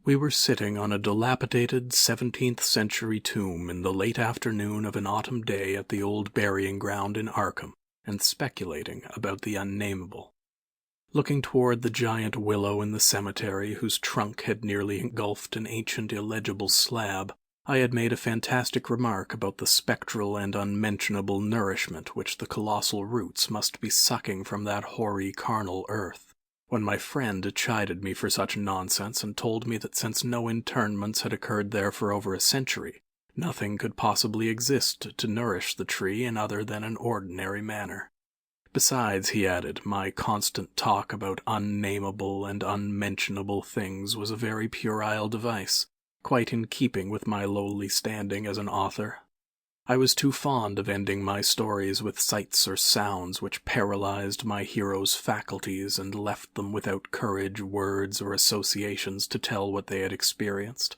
We were sitting on a dilapidated 17th century tomb in the late afternoon of an autumn day at the old burying ground in Arkham, and speculating about the Unnamable. Looking toward the giant willow in the cemetery whose trunk had nearly engulfed an ancient illegible slab, I had made a fantastic remark about the spectral and unmentionable nourishment which the colossal roots must be sucking from that hoary carnal earth, when my friend chided me for such nonsense and told me that since no interments had occurred there for over a century, nothing could possibly exist to nourish the tree in other than an ordinary manner. Besides, he added, my constant talk about unnamable and unmentionable things was a very puerile device, quite in keeping with my lowly standing as an author. I was too fond of ending my stories with sights or sounds which paralyzed my heroes' faculties and left them without courage, words, or associations to tell what they had experienced.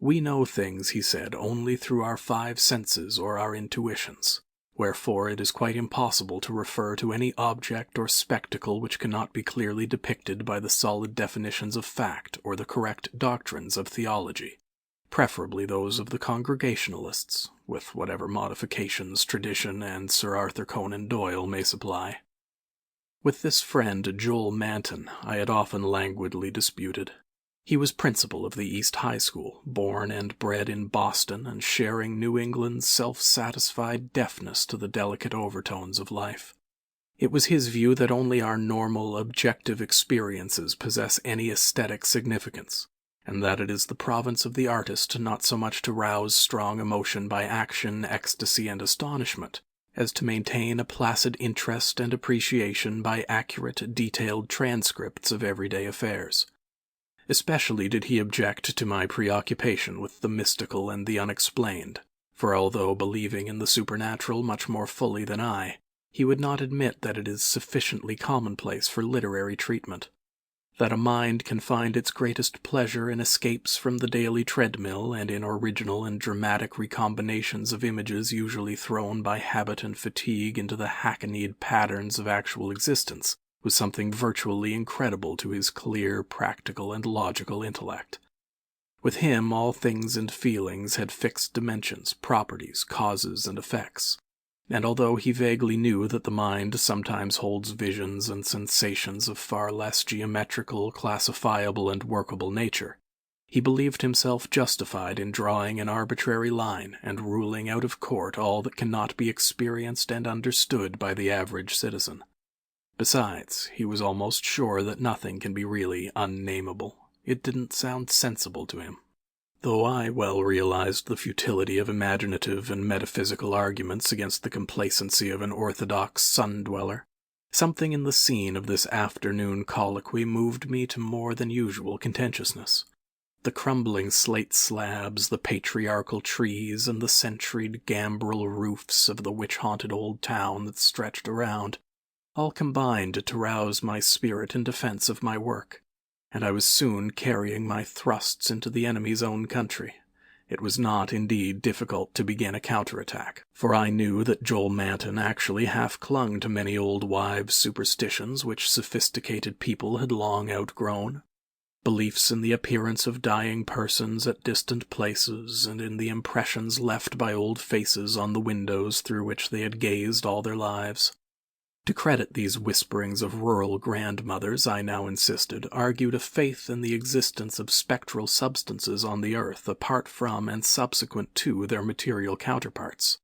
We know things, he said, only through our five senses or our intuitions. Wherefore it is quite impossible to refer to any object or spectacle which cannot be clearly depicted by the solid definitions of fact or the correct doctrines of theology, preferably those of the Congregationalists, with whatever modifications tradition and Sir Arthur Conan Doyle may supply. With this friend, Joel Manton, I had often languidly disputed. He was principal of the East High School, born and bred in Boston and sharing New England's self-satisfied deafness to the delicate overtones of life. It was his view that only our normal, objective experiences possess any aesthetic significance, and that it is the province of the artist not so much to rouse strong emotion by action, ecstasy, and astonishment, as to maintain a placid interest and appreciation by accurate, detailed transcripts of everyday affairs. Especially did he object to my preoccupation with the mystical and the unexplained, for although believing in the supernatural much more fully than I, he would not admit that it is sufficiently commonplace for literary treatment, that a mind can find its greatest pleasure in escapes from the daily treadmill and in original and dramatic recombinations of images usually thrown by habit and fatigue into the hackneyed patterns of actual existence, was something virtually incredible to his clear, practical, and logical intellect. With him all things and feelings had fixed dimensions, properties, causes, and effects, and although he vaguely knew that the mind sometimes holds visions and sensations of far less geometrical, classifiable, and workable nature, he believed himself justified in drawing an arbitrary line and ruling out of court all that cannot be experienced and understood by the average citizen. Besides, he was almost sure that nothing can be really unnamable. It didn't sound sensible to him. Though I well realized the futility of imaginative and metaphysical arguments against the complacency of an orthodox sun-dweller, something in the scene of this afternoon colloquy moved me to more than usual contentiousness. The crumbling slate slabs, the patriarchal trees, and the centuried gambrel roofs of the witch-haunted old town that stretched around all combined to rouse my spirit in defense of my work, and I was soon carrying my thrusts into the enemy's own country. It was not, indeed, difficult to begin a counterattack, for I knew that Joel Manton actually half clung to many old wives' superstitions which sophisticated people had long outgrown, beliefs in the appearance of dying persons at distant places and in the impressions left by old faces on the windows through which they had gazed all their lives. To credit these whisperings of rural grandmothers, I now insisted, argued a faith in the existence of spectral substances on the earth apart from and subsequent to their material counterparts.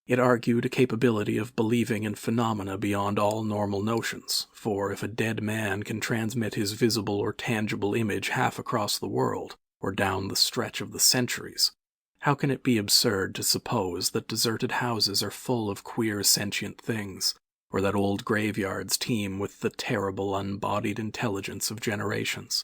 It argued a capability of believing in phenomena beyond all normal notions, for if a dead man can transmit his visible or tangible image half across the world, or down the stretch of the centuries, how can it be absurd to suppose that deserted houses are full of queer sentient things, or that old graveyards teem with the terrible unbodied intelligence of generations?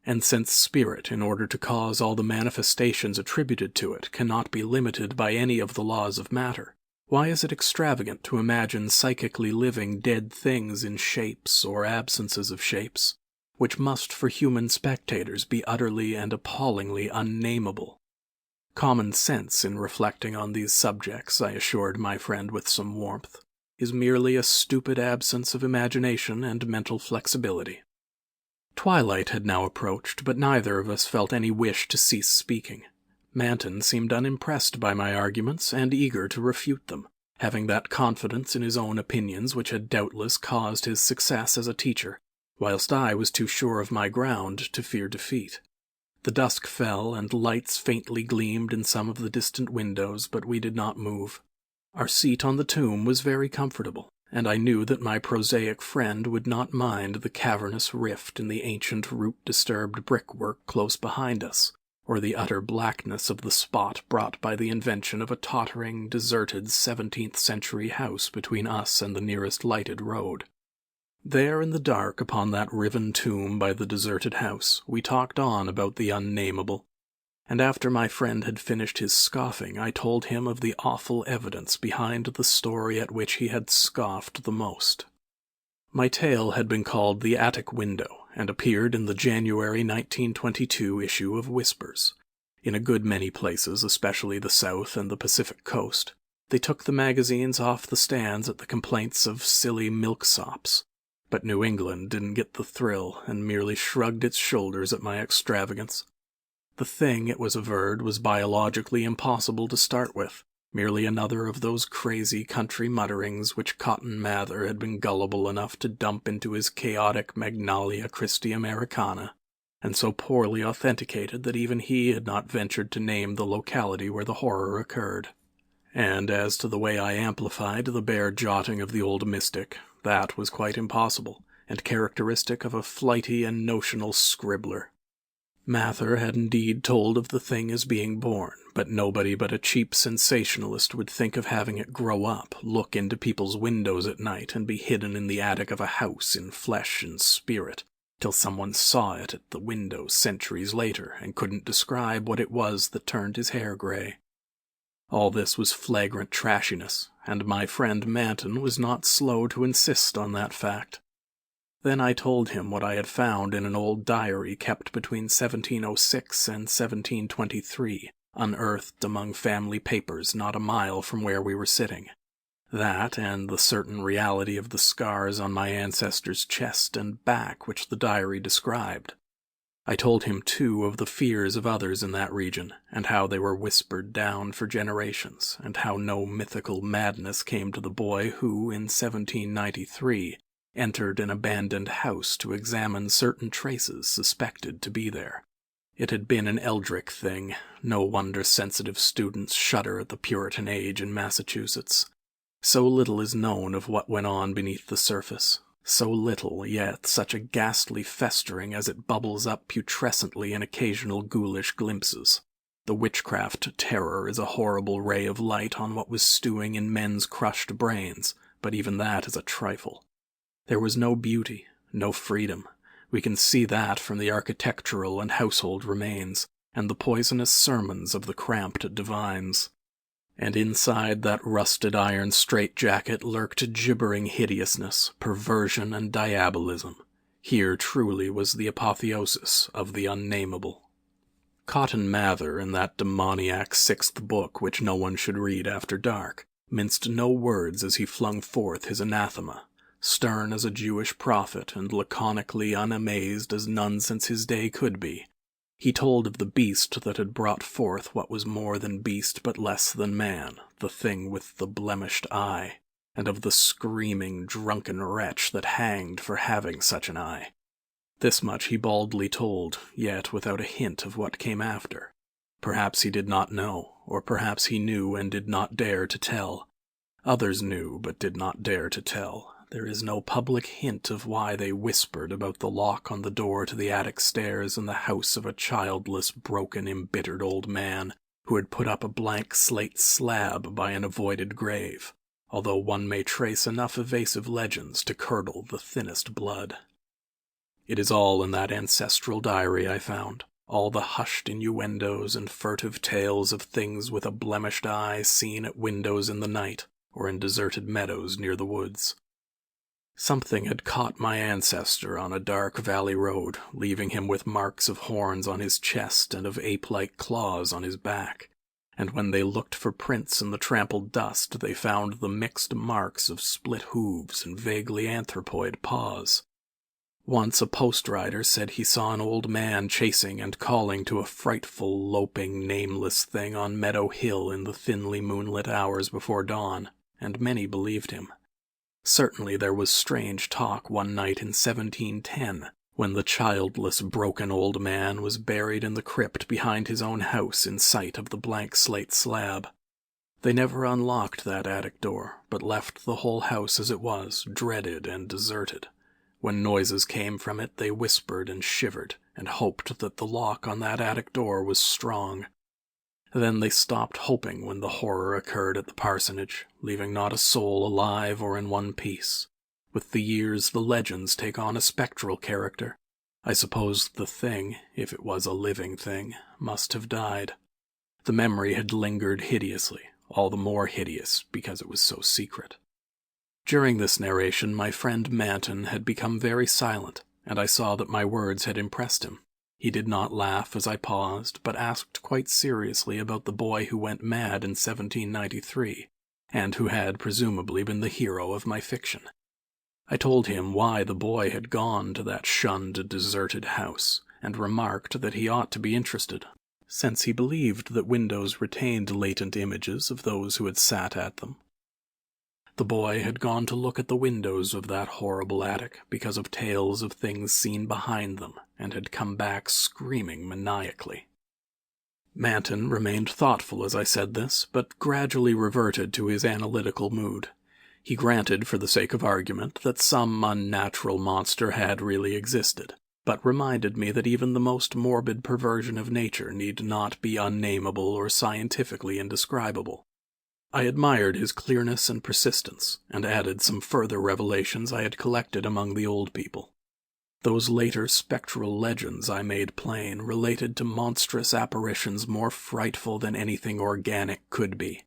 And since spirit, in order to cause all the manifestations attributed to it, cannot be limited by any of the laws of matter, why is it extravagant to imagine psychically living dead things in shapes or absences of shapes, which must for human spectators be utterly and appallingly unnamable? Common sense, in reflecting on these subjects, I assured my friend with some warmth, is merely a stupid absence of imagination and mental flexibility. Twilight had now approached, but neither of us felt any wish to cease speaking. Manton seemed unimpressed by my arguments and eager to refute them, having that confidence in his own opinions which had doubtless caused his success as a teacher, whilst I was too sure of my ground to fear defeat. The dusk fell, and lights faintly gleamed in some of the distant windows, but we did not move. Our seat on the tomb was very comfortable, and I knew that my prosaic friend would not mind the cavernous rift in the ancient root-disturbed brickwork close behind us, or the utter blackness of the spot brought by the invention of a tottering, deserted 17th-century house between us and the nearest lighted road. There in the dark upon that riven tomb by the deserted house, we talked on about the Unnamable, and after my friend had finished his scoffing, I told him of the awful evidence behind the story at which he had scoffed the most. My tale had been called The Attic Window, and appeared in the January 1922 issue of Whispers. In a good many places, especially the South and the Pacific Coast, they took the magazines off the stands at the complaints of silly milksops. But New England didn't get the thrill, and merely shrugged its shoulders at my extravagance. The thing, it was averred, was biologically impossible to start with, merely another of those crazy country mutterings which Cotton Mather had been gullible enough to dump into his chaotic Magnalia Christi Americana, and so poorly authenticated that even he had not ventured to name the locality where the horror occurred. And as to the way I amplified the bare jotting of the old mystic, that was quite impossible, and characteristic of a flighty and notional scribbler. Mather had indeed told of the thing as being born, but nobody but a cheap sensationalist would think of having it grow up, look into people's windows at night, and be hidden in the attic of a house in flesh and spirit, till someone saw it at the window centuries later and couldn't describe what it was that turned his hair gray. All this was flagrant trashiness, and my friend Manton was not slow to insist on that fact. Then I told him what I had found in an old diary kept between 1706 and 1723, unearthed among family papers not a mile from where we were sitting. That, and the certain reality of the scars on my ancestor's chest and back which the diary described. I told him, too, of the fears of others in that region, and how they were whispered down for generations, and how no mythical madness came to the boy who, in 1793, entered an abandoned house to examine certain traces suspected to be there. It had been an eldritch thing. No wonder sensitive students shudder at the Puritan age in Massachusetts. So little is known of what went on beneath the surface. So little, yet such a ghastly festering as it bubbles up putrescently in occasional ghoulish glimpses. The witchcraft terror is a horrible ray of light on what was stewing in men's crushed brains, but even that is a trifle. There was no beauty, no freedom. We can see that from the architectural and household remains, and the poisonous sermons of the cramped divines. And inside that rusted iron straitjacket lurked gibbering hideousness, perversion, and diabolism. Here truly was the apotheosis of the Unnamable. Cotton Mather, in that demoniac sixth book which no one should read after dark, minced no words as he flung forth his anathema, stern as a Jewish prophet and laconically unamazed as none since his day could be. He told of the beast that had brought forth what was more than beast but less than man, the thing with the blemished eye, and of the screaming, drunken wretch that hanged for having such an eye. This much he baldly told, yet without a hint of what came after. Perhaps he did not know, or perhaps he knew and did not dare to tell. Others knew but did not dare to tell. There is no public hint of why they whispered about the lock on the door to the attic stairs in the house of a childless, broken, embittered old man who had put up a blank slate slab by an avoided grave, although one may trace enough evasive legends to curdle the thinnest blood. It is all in that ancestral diary I found, all the hushed innuendos and furtive tales of things with a blemished eye seen at windows in the night or in deserted meadows near the woods. Something had caught my ancestor on a dark valley road, leaving him with marks of horns on his chest and of ape-like claws on his back, and when they looked for prints in the trampled dust they found the mixed marks of split hooves and vaguely anthropoid paws. Once a post-rider said he saw an old man chasing and calling to a frightful, loping, nameless thing on Meadow Hill in the thinly moonlit hours before dawn, and many believed him. Certainly there was strange talk one night in 1710, when the childless, broken old man was buried in the crypt behind his own house in sight of the blank slate slab. They never unlocked that attic door, but left the whole house as it was, dreaded and deserted. When noises came from it, they whispered and shivered, and hoped that the lock on that attic door was strong. Then they stopped hoping when the horror occurred at the parsonage, leaving not a soul alive or in one piece. With the years, the legends take on a spectral character. I suppose the thing, if it was a living thing, must have died. The memory had lingered hideously, all the more hideous because it was so secret. During this narration, my friend Manton had become very silent, and I saw that my words had impressed him. He did not laugh as I paused, but asked quite seriously about the boy who went mad in 1793, and who had presumably been the hero of my fiction. I told him why the boy had gone to that shunned, deserted house, and remarked that he ought to be interested, since he believed that windows retained latent images of those who had sat at them. The boy had gone to look at the windows of that horrible attic because of tales of things seen behind them, and had come back screaming maniacally. Manton remained thoughtful as I said this, but gradually reverted to his analytical mood. He granted, for the sake of argument, that some unnatural monster had really existed, but reminded me that even the most morbid perversion of nature need not be unnamable or scientifically indescribable. I admired his clearness and persistence, and added some further revelations I had collected among the old people. Those later spectral legends I made plain related to monstrous apparitions more frightful than anything organic could be.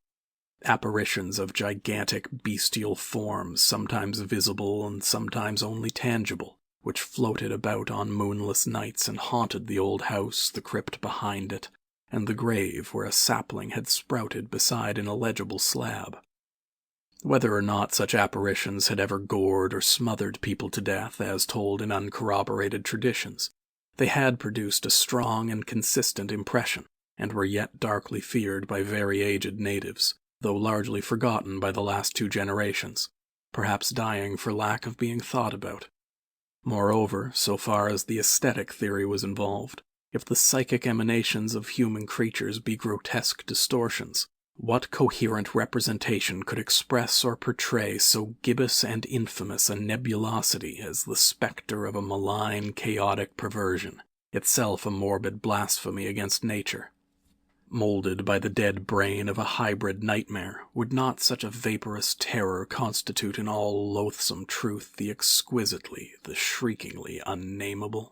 Apparitions of gigantic bestial forms, sometimes visible and sometimes only tangible, which floated about on moonless nights and haunted the old house, the crypt behind it, and the grave where a sapling had sprouted beside an illegible slab. Whether or not such apparitions had ever gored or smothered people to death, as told in uncorroborated traditions, they had produced a strong and consistent impression, and were yet darkly feared by very aged natives, though largely forgotten by the last 2 generations, perhaps dying for lack of being thought about. Moreover, so far as the aesthetic theory was involved, if the psychic emanations of human creatures be grotesque distortions, what coherent representation could express or portray so gibbous and infamous a nebulosity as the spectre of a malign, chaotic perversion, itself a morbid blasphemy against nature? Molded by the dead brain of a hybrid nightmare, would not such a vaporous terror constitute in all loathsome truth the exquisitely, the shriekingly unnamable?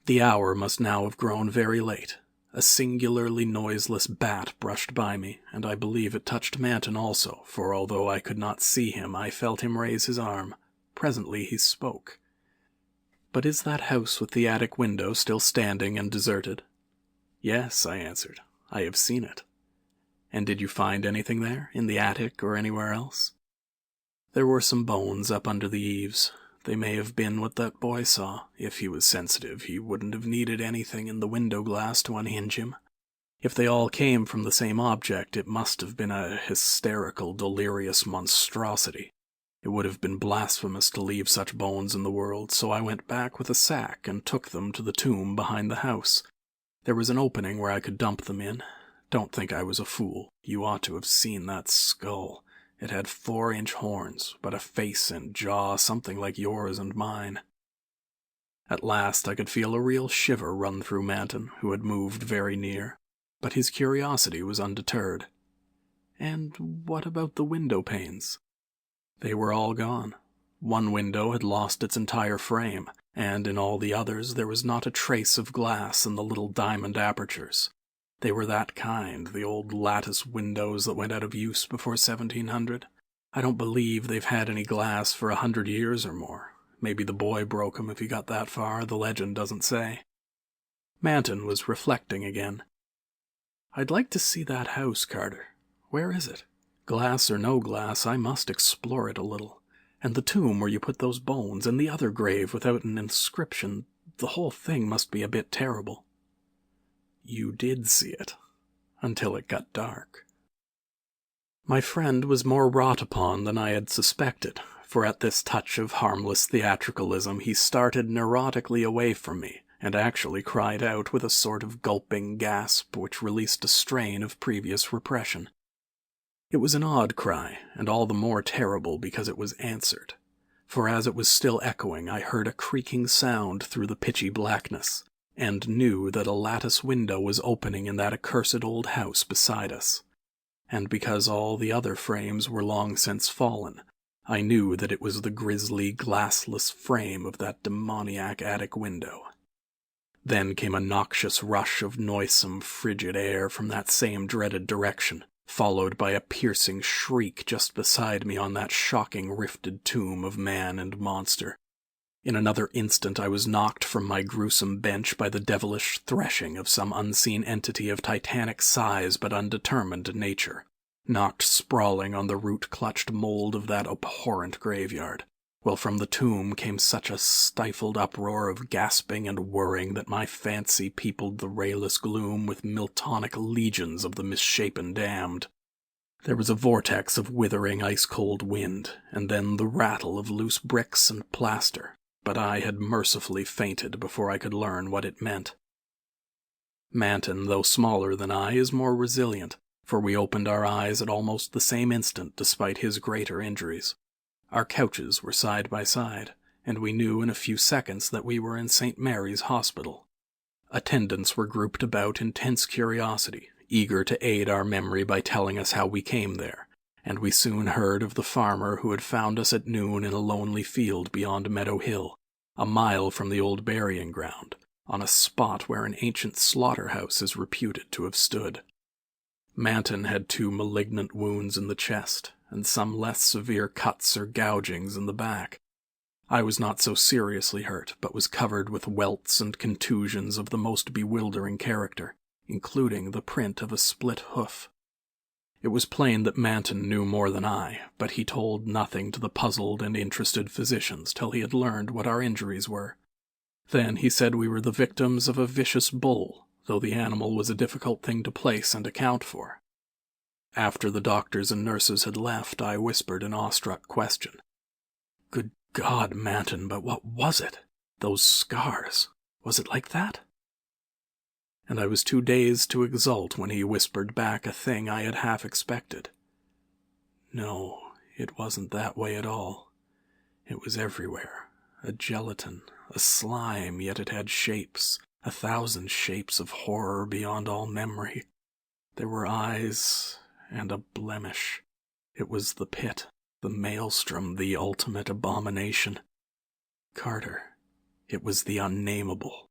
The hour must now have grown very late. A singularly noiseless bat brushed by me, and I believe it touched Manton also, for although I could not see him, I felt him raise his arm. Presently he spoke. "But is that house with the attic window still standing and deserted?" "Yes," I answered. "I have seen it." "And did you find anything there, in the attic or anywhere else?" "There were some bones up under the eaves. They may have been what that boy saw. If he was sensitive, he wouldn't have needed anything in the window glass to unhinge him. If they all came from the same object, it must have been a hysterical, delirious monstrosity. It would have been blasphemous to leave such bones in the world, so I went back with a sack and took them to the tomb behind the house. There was an opening where I could dump them in. Don't think I was a fool. You ought to have seen that skull. It had 4-inch horns, but a face and jaw something like yours and mine." At last I could feel a real shiver run through Manton, who had moved very near, but his curiosity was undeterred. "And what about the window panes?" "They were all gone. One window had lost its entire frame, and in all the others there was not a trace of glass in the little diamond apertures. They were that kind, the old lattice windows that went out of use before 1700. I don't believe they've had any glass for 100 years or more. Maybe the boy broke 'em if he got that far, the legend doesn't say." Manton was reflecting again. "I'd like to see that house, Carter. Where is it? Glass or no glass, I must explore it a little. And the tomb where you put those bones, and the other grave without an inscription, the whole thing must be a bit terrible." "You did see it, until it got dark." My friend was more wrought upon than I had suspected, for at this touch of harmless theatricalism he started neurotically away from me, and actually cried out with a sort of gulping gasp which released a strain of previous repression. It was an odd cry, and all the more terrible because it was answered, for as it was still echoing I heard a creaking sound through the pitchy blackness, and knew that a lattice window was opening in that accursed old house beside us. And because all the other frames were long since fallen, I knew that it was the grisly, glassless frame of that demoniac attic window. Then came a noxious rush of noisome, frigid air from that same dreaded direction, followed by a piercing shriek just beside me on that shocking rifted tomb of man and monster. In another instant I was knocked from my gruesome bench by the devilish threshing of some unseen entity of titanic size but undetermined nature, knocked sprawling on the root-clutched mold of that abhorrent graveyard, while from the tomb came such a stifled uproar of gasping and whirring that my fancy peopled the rayless gloom with Miltonic legions of the misshapen damned. There was a vortex of withering ice-cold wind, and then the rattle of loose bricks and plaster, but I had mercifully fainted before I could learn what it meant. Manton, though smaller than I, is more resilient, for we opened our eyes at almost the same instant despite his greater injuries. Our couches were side by side, and we knew in a few seconds that we were in St. Mary's Hospital. Attendants were grouped about in tense curiosity, eager to aid our memory by telling us how we came there, and we soon heard of the farmer who had found us at noon in a lonely field beyond Meadow Hill, a mile from the old burying ground, on a spot where an ancient slaughterhouse is reputed to have stood. Manton had 2 malignant wounds in the chest, and some less severe cuts or gougings in the back. I was not so seriously hurt, but was covered with welts and contusions of the most bewildering character, including the print of a split hoof. It was plain that Manton knew more than I, but he told nothing to the puzzled and interested physicians till he had learned what our injuries were. Then he said we were the victims of a vicious bull, though the animal was a difficult thing to place and account for. After the doctors and nurses had left, I whispered an awestruck question. "Good God, Manton, but what was it? Those scars, was it like that?" And I was too dazed to exult when he whispered back a thing I had half expected. "No, it wasn't that way at all. It was everywhere. A gelatin, a slime, yet it had shapes, 1,000 shapes of horror beyond all memory. There were eyes, and a blemish. It was the pit, the maelstrom, the ultimate abomination. Carter, it was the Unnamable."